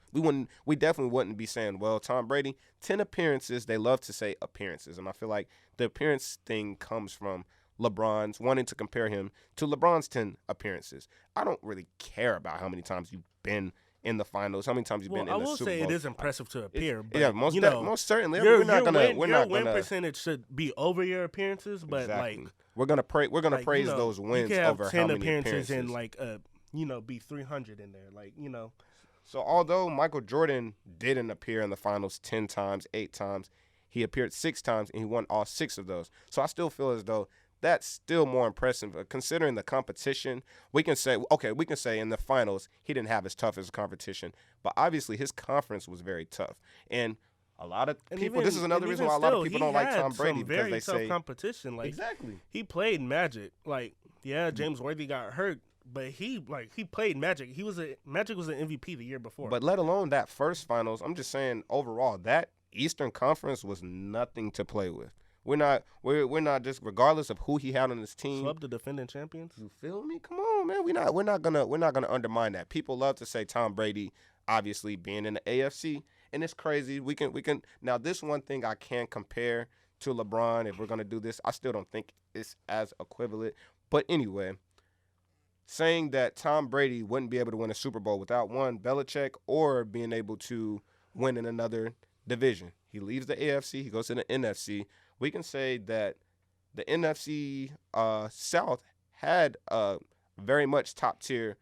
We definitely wouldn't be saying, well, Tom Brady, 10 appearances. They love to say appearances, and I feel like the appearance thing comes from LeBron's wanting to compare him to LeBron's 10 appearances. I don't really care about how many times you've been in the finals, how many times you've been in the Super Bowl. I will say it is impressive to appear. But, yeah, most certainly. Your win percentage should be over your appearances, but exactly. We're gonna praise those wins over how many appearances and be 300 in there, So although Michael Jordan didn't appear in the finals 10 times, 8 times, he appeared 6 times and he won all 6 of those. So I still feel as though that's still more impressive. Considering the competition, we can say in the finals he didn't have as tough as competition, but obviously his conference was very tough. And a lot of people, this is another reason why a lot of people don't like Tom Brady, because they say competition. Exactly. He played Magic. James Worthy got hurt, but he played Magic. Magic was an MVP the year before. But let alone that first finals, I'm just saying overall that Eastern Conference was nothing to play with. We're not just, regardless of who he had on his team. Swept the defending champions. You feel me? Come on, man. We're not gonna undermine that. People love to say Tom Brady, obviously being in the AFC, and it's crazy. We can now. This one thing I can compare to LeBron. If we're gonna do this, I still don't think it's as equivalent. But anyway, saying that Tom Brady wouldn't be able to win a Super Bowl without one Belichick or being able to win in another division. He leaves the AFC. He goes to the NFC. We can say that the NFC South had a very much top-tier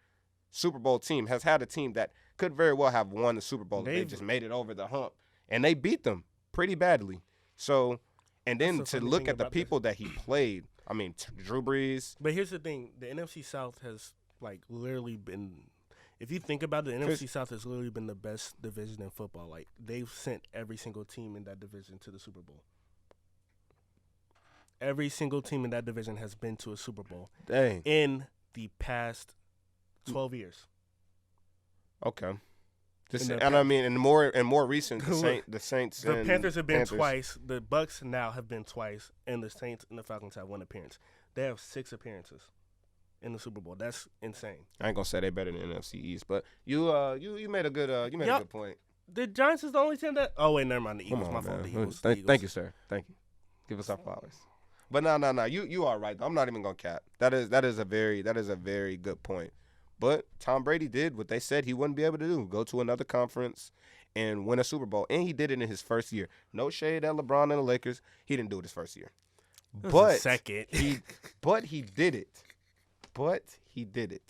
Super Bowl team, has had a team that could very well have won the Super Bowl if they just made it over the hump. And they beat them pretty badly. So, and then to look at the people that he played, I mean, Drew Brees. But here's the thing. The NFC South has, literally been – if you think about it, the NFC South has literally been the best division in football. They've sent every single team in that division to the Super Bowl. Every single team in that division has been to a Super Bowl. Dang. In the past 12 years. Okay. In more recent, the Saints. The Panthers have been twice. The Bucks now have been twice, and the Saints and the Falcons have 1 appearance. They have 6 appearances in the Super Bowl. That's insane. I ain't gonna say they better than the NFC East, but you made a good a good point. The Giants is the only team that. Oh wait, never mind. The Eagles. My fault. The Eagles. Thank you, sir. Thank you. Give us our flowers. But no. You are right. I'm not even gonna cap. That is a very good point. But Tom Brady did what they said he wouldn't be able to do: go to another conference and win a Super Bowl. And he did it in his first year. No shade at LeBron and the Lakers. He didn't do it his first year. But second. he did it. But he did it.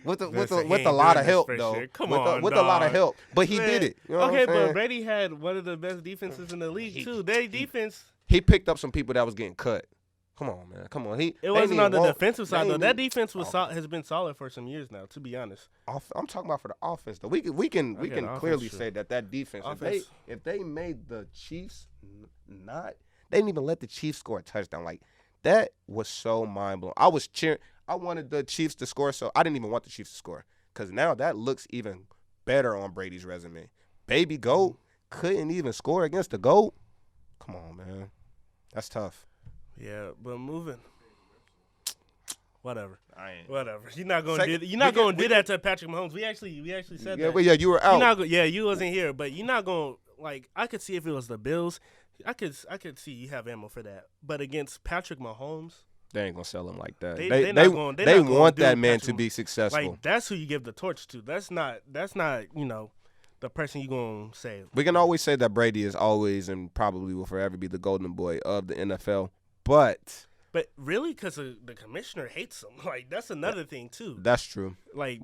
With a lot of help, though. With a lot of help. But he did it. You know okay, but Brady had one of the best defenses in the league, too. Their defense. He picked up some people that was getting cut. Come on, man. Come on. It wasn't on the defensive side, though. That defense has been solid for some years now, to be honest. I'm talking about for the offense, though. We can clearly say that defense, if they made the Chiefs they didn't even let the Chiefs score a touchdown. That was so mind-blowing. I was cheering. I wanted the Chiefs to score, so I didn't even want the Chiefs to score, because now that looks even better on Brady's resume. Baby GOAT couldn't even score against the GOAT. Come on, man. That's tough. Yeah, but moving. Whatever. Whatever. You're not gonna do that to Patrick Mahomes. We actually said that. But yeah, you were out. You wasn't here, but you're not gonna I could see if it was the Bills, I could see you have ammo for that, but against Patrick Mahomes, They ain't gonna sell him like that. they want that man Patrick, to be successful. Like that's who you give the torch to. That's not the person you gonna say. We can always say that Brady is always and probably will forever be the golden boy of the NFL, but really, because the commissioner hates him. Like that's another thing too. That's true. Like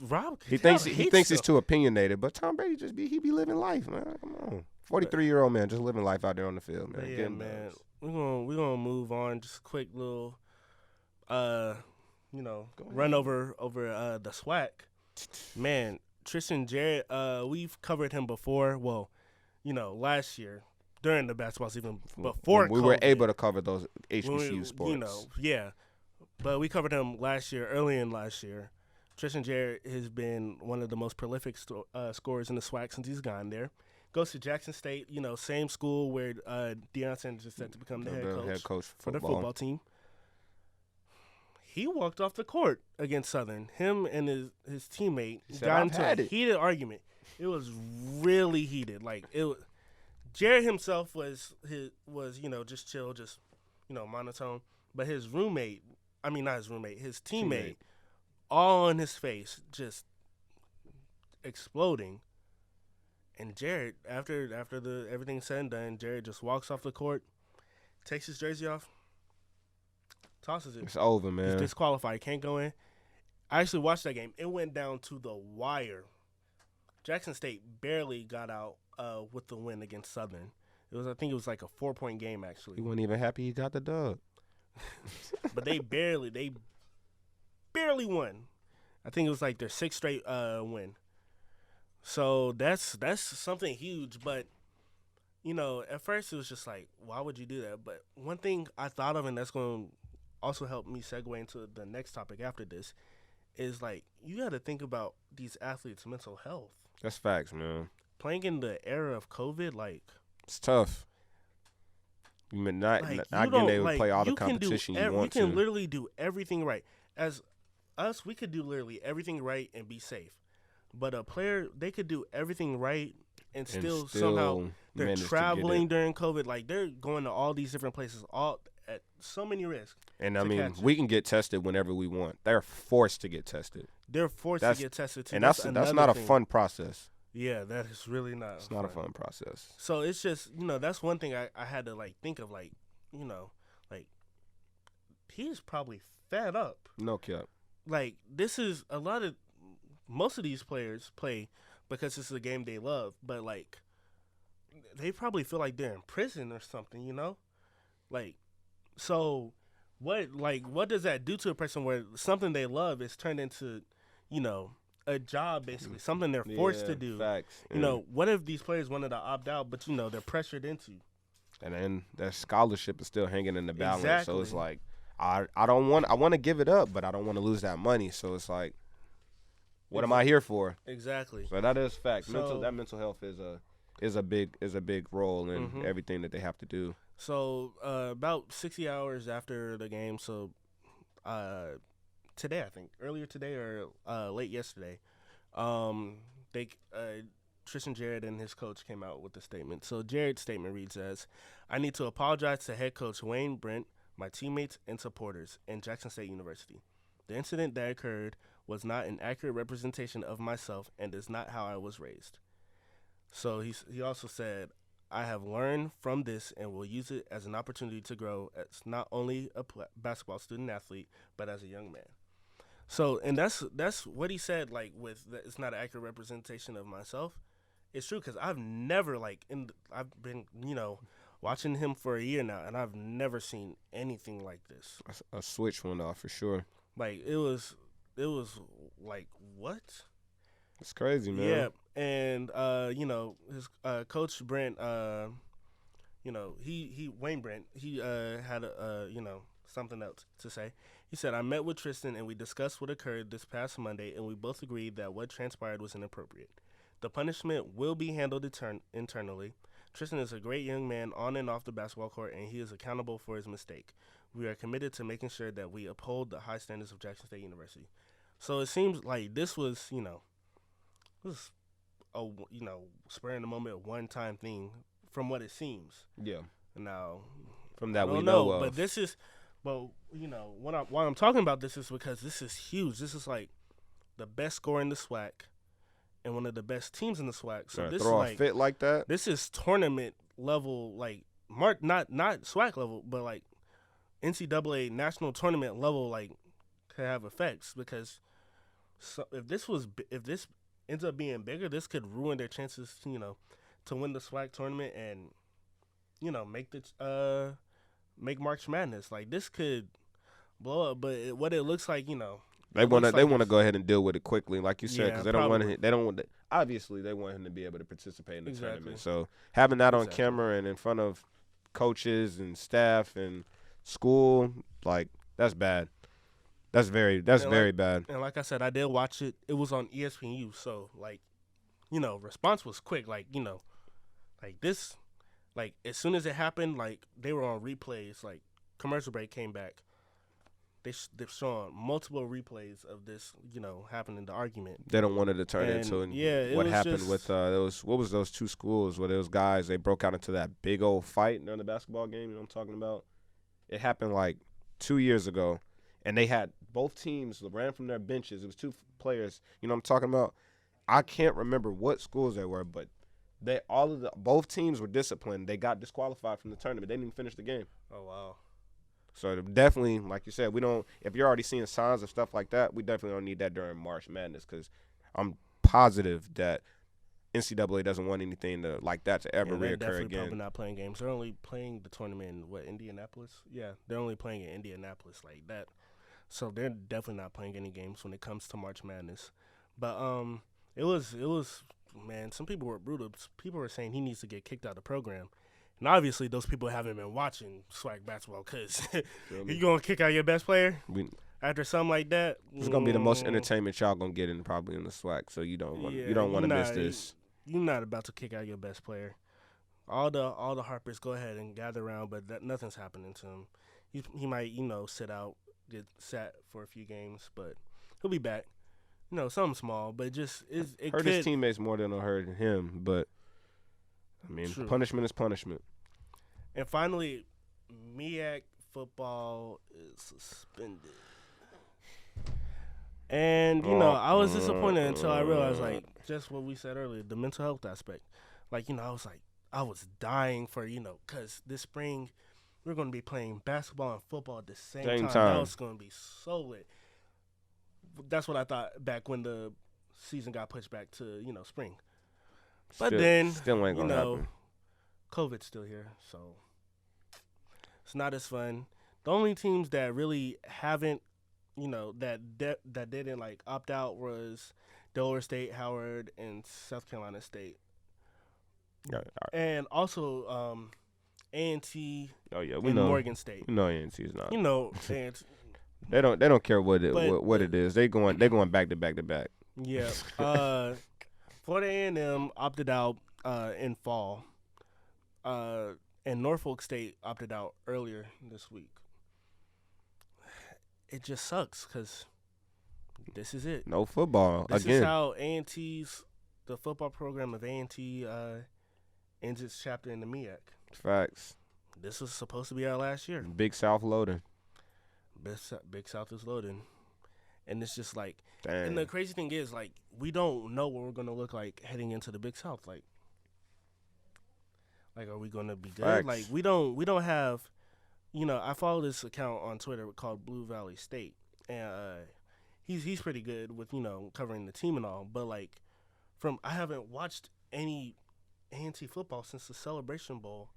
Rob, he thinks he's too opinionated, but Tom Brady he be living life, man. Come on, 43-year-old man just living life out there on the field, man. Yeah, man. We're gonna move on. Just a quick little, run over the SWAC. Man, Tristan Jared. We've covered him before. Well, last year during the basketball season before we COVID, were able to cover those HBCU sports. Yeah. But we covered him early in last year. Tristan Jared has been one of the most prolific scorers in the SWAC since he's gone there. Goes to Jackson State, same school where Deion Sanders is set to become the head coach for the football team. He walked off the court against Southern. Him and his teammate got into a heated argument. It was really heated. Like Jared himself was just chill, just monotone. But his roommate, not his roommate, his teammate, all in his face, just exploding. And Jared, after everything's said and done, Jared just walks off the court, takes his jersey off, tosses it. It's over, man. He's disqualified. Can't go in. I actually watched that game. It went down to the wire. Jackson State barely got out with the win against Southern. I think it was like a 4-point game, actually. He wasn't even happy he got the dub. But they barely won. I think it was like their 6th straight win. So that's something huge. But, at first it was just like, why would you do that? But one thing I thought of, and that's going to also help me segue into the next topic after this, is like you got to think about these athletes' mental health. That's facts, man. Playing in the era of COVID, like it's tough. You mean not getting able to play all the competition you want to. You can literally do everything right. As us, we could do literally everything right and be safe. But a player, they could do everything right and still somehow they're traveling during COVID. Like they're going to all these different places, all at so many risks. And we can get tested whenever we want. They're forced to get tested. They're forced to get tested too. And that's not a fun process. Yeah, that is really not. It's not a fun process. So it's just that's one thing I had to think of he's probably fed up. No cap. Like this is most of these players play because this is a game they love, but they probably feel like they're in prison or something, So what does that do to a person where something they love is turned into, a job basically, something they're forced to do. Facts. What if these players wanted to opt out, but they're pressured into? And then their scholarship is still hanging in the balance. Exactly. So it's like I want to give it up, but I don't want to lose that money. So it's like, what am I here for? Exactly. So that is fact. Mental health is a big role in everything that they have to do. So about 60 hours after the game, so today I think, earlier today or late yesterday, Tristan Jared and his coach came out with a statement. So Jared's statement reads as, "I need to apologize to head coach Wayne Brent, my teammates and supporters, and Jackson State University. The incident that occurred was not an accurate representation of myself and is not how I was raised." So he also said, "I have learned from this and will use it as an opportunity to grow as not only a basketball student athlete, but as a young man." So, and that's what he said, it's not an accurate representation of myself. It's true, because I've never, I've been, watching him for a year now, and I've never seen anything like this. A switch went off for sure. It was like, what? It's crazy, man. Yeah, and his coach Brent, Wayne Brent, he had something else to say. He said, "I met with Tristan and we discussed what occurred this past Monday, and we both agreed that what transpired was inappropriate. The punishment will be handled internally. Tristan is a great young man on and off the basketball court, and he is accountable for his mistake. We are committed to making sure that we uphold the high standards of Jackson State University." So it seems like this was, a spur in the moment, one-time thing from what it seems. Yeah. Now, From that I we don't know of. but this is, well, you know, why I'm talking about this is because this is huge. This is like the best scorer in the SWAC and one of the best teams in the SWAC. So this throw is a fit like that. This is tournament level, like not SWAC level, but like NCAA national tournament level, like could have effects because if this ends up being bigger, this could ruin their chances, you know, to win the SWAC tournament and, you know, make March Madness. Like this could blow up, but what it looks like, you know, they want to go ahead and deal with it quickly, like you said, because obviously they want him to be able to participate in the tournament. So having that on camera and in front of coaches and staff and school, like that's bad. That's very bad. And like I said, I did watch it. It was on ESPNU, so like, you know, response was quick. Like, you know, like this, like as soon as it happened, like they were on replays. Like commercial break came back. They're showing multiple replays of this, you know, happening, the argument. They don't want it to turn into what happened with those two schools where those guys, they broke out into that big old fight during the basketball game, you know what I'm talking about? It happened like 2 years ago, and they had both teams ran from their benches. It was two players, you know what I'm talking about? I can't remember what schools they were, but both teams were disciplined. They got disqualified from the tournament. They didn't even finish the game. Oh, wow. So definitely, like you said, if you're already seeing signs of stuff like that, we definitely don't need that during March Madness because I'm positive that NCAA doesn't want anything like that to ever reoccur they're definitely again. Probably not playing games. They're only playing the tournament in Indianapolis? Yeah, they're only playing in Indianapolis like that. So they're definitely not playing any games when it comes to March Madness. But it was man, some people were brutal. People were saying he needs to get kicked out of the program. And obviously, those people haven't been watching SWAC basketball because you going to kick out your best player after something like that? It's going to be the most entertainment y'all going to get probably in the SWAC, so you don't want to miss this. You're not about to kick out your best player. All the Harpers go ahead and gather around, but nothing's happening to him. He might, you know, get sat for a few games, but he'll be back. You know, something small, but it hurt his teammates more than it'll hurt him, but I mean, true. Punishment is punishment. And finally, MEAC football is suspended. And, you know, I was disappointed until I realized, like, just what we said earlier, the mental health aspect. Like, you know, I was dying for, you know, because this spring we're going to be playing basketball and football at the same time. That was going to be so lit. That's what I thought back when the season got pushed back to, you know, spring. But still ain't gonna happen. COVID's still here, so it's not as fun. The only teams that really haven't, you know, that didn't like opt out was Delaware State, Howard, and South Carolina State. Yeah, and also A&T. Oh yeah, and Morgan State. We know A&T is not. You know, A&T. They don't care what it is. They going back to back to back. Yeah. Florida A&M opted out in fall. And Norfolk State opted out earlier this week. It just sucks because this is it. No football this again. This is how the football program of A&T ends its chapter in the MEAC. Facts. This was supposed to be our last year. Big South loading. Big South is loading. And it's just like, dang. And the crazy thing is, like, we don't know what we're going to look like heading into the Big South. Like are we going to be good? Facts. Like, we don't have, you know, I follow this account on Twitter called Blue Valley State. And he's pretty good with, you know, covering the team and all. But, like, I haven't watched any A&T football since the Celebration Bowl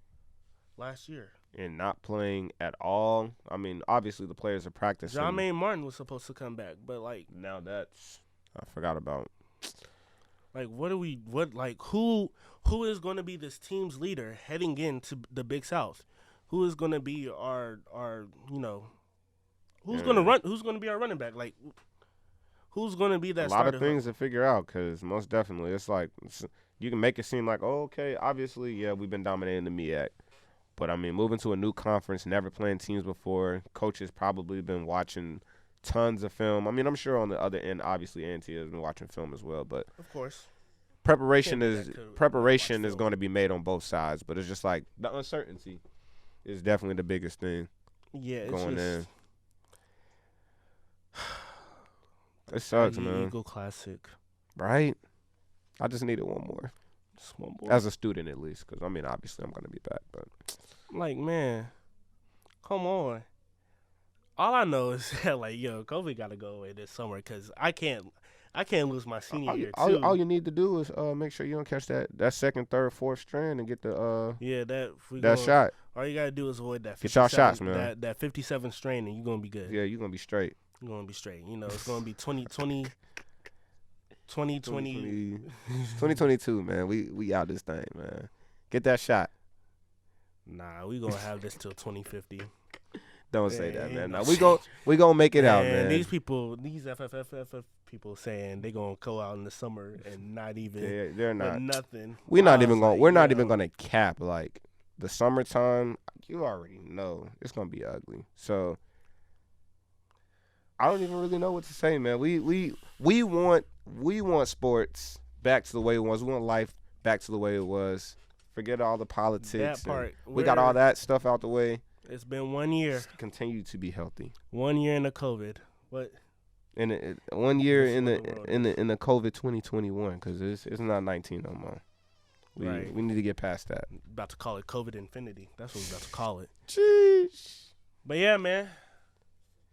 last year. And not playing at all. I mean, obviously the players are practicing. Jermaine Martin was supposed to come back, but like now I forgot about. Like who is going to be this team's leader heading into the Big South? Who is going to be our you know, who's going to be our running back? Like who's going to be that starter? A lot of things to figure out because most definitely it's like you can make it seem like, oh, okay, obviously, yeah, we've been dominating the MEAC. But, I mean, moving to a new conference, never playing teams before, coaches probably been watching tons of film. I mean, I'm sure on the other end, obviously, A&T has been watching film as well. But of course, preparation Can't is do that 'cause preparation watch is film. going to be made on both sides, but it's just like the uncertainty is definitely the biggest thing Yeah, it's going just in. It sucks, Aggie man. Eagle Classic. Right? I just needed one more. Just one more. As a student, at least, because I mean, obviously, I'm gonna be back. But Like, man, come on. All I know is that, like, yo, COVID got to go away this summer because I can't lose my senior year too. all you need to do is make sure you don't catch that second, third, fourth strand and get the yeah, that shot. All you gotta do is avoid that. Get y'all shots, man. That 57 strain, and you're gonna be good. Yeah, you're gonna be straight. You're gonna be straight. You know, it's gonna be 2022, man. We out this thing, man. Get that shot. Nah, we gonna have this till 2050. Don't say that, Yeah, man. no No, we gonna make it out, man. These people, these FFFF people saying they gonna go out in the summer and not even. They're not. Nothing. We're not even like, going. We're not even gonna cap like the summertime. You already know it's gonna be ugly. So I don't even really know what to say, man. We want sports back to the way it was. We want life back to the way it was. Forget all the politics. That part. We got all that stuff out the way. It's been 1 year. Just continue to be healthy. 1 year in the COVID. What? In 1 year This in is what the world the COVID 2021 because it's not 19 no more. Right. We need to get past that. About to call it COVID Infinity. That's what we're about to call it. Jeez. But yeah, man.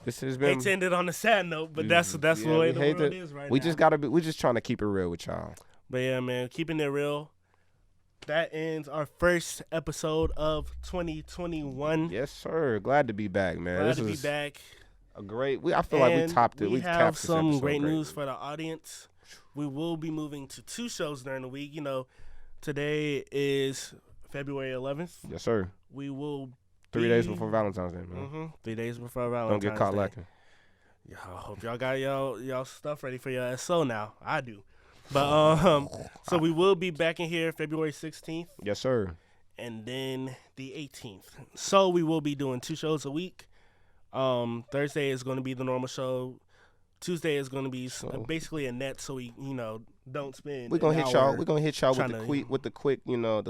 This has been. Hate to end it on a sad note, but that's the way the world is right we now. just gotta be. We just trying to keep it real with y'all. But yeah, man, keeping it real. That ends our first episode of 2021. Yes, sir. Glad to be back, man. Glad this to be was back. a great. I feel like we topped it. We capped have this some episode great news greatly. for the audience. We will be moving to 2 shows during the week. You know, today is February 11th. Yes, sir. We will 3 days before Valentine's Day, man. 3 days before Valentine's Don't get caught Day. lacking. Yeah, I hope y'all got y'all stuff ready for your SO now. I do. But so we will be back in here February 16th Yes, sir. and then the 18th. So we will be doing 2 shows a week. Thursday is going to be the normal show. Tuesday is going to be basically a net, so we don't spend. We're gonna hit y'all. We're gonna hit y'all trying with the quick info,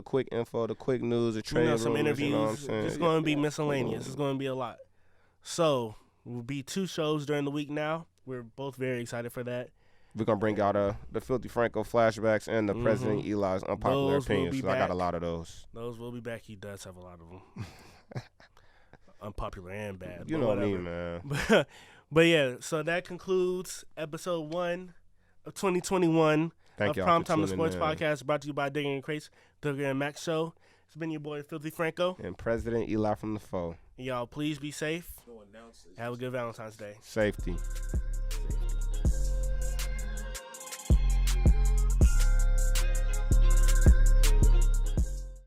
the quick news, the trade some rumors, interviews. You know what I'm saying? It's going to be miscellaneous. It's going to be a lot. So we'll be 2 shows during the week now. We're both very excited for that. We're gonna bring out the Filthy Franco flashbacks and the President Eli's unpopular Those will opinions. be So I got a back. lot of those. Those will be back. He does have a lot of them. Unpopular and bad. You but know whatever. me, man. But yeah, so that concludes episode 1 of 2021 Thank of y'all for PrimeTime tuning Sports in. Podcast, brought to you by Digging and Crates, Digger and Max Show. It's been your boy Filthy Franco. And President Eli from the foe. Y'all please be safe. Have a good Valentine's Day. Safety.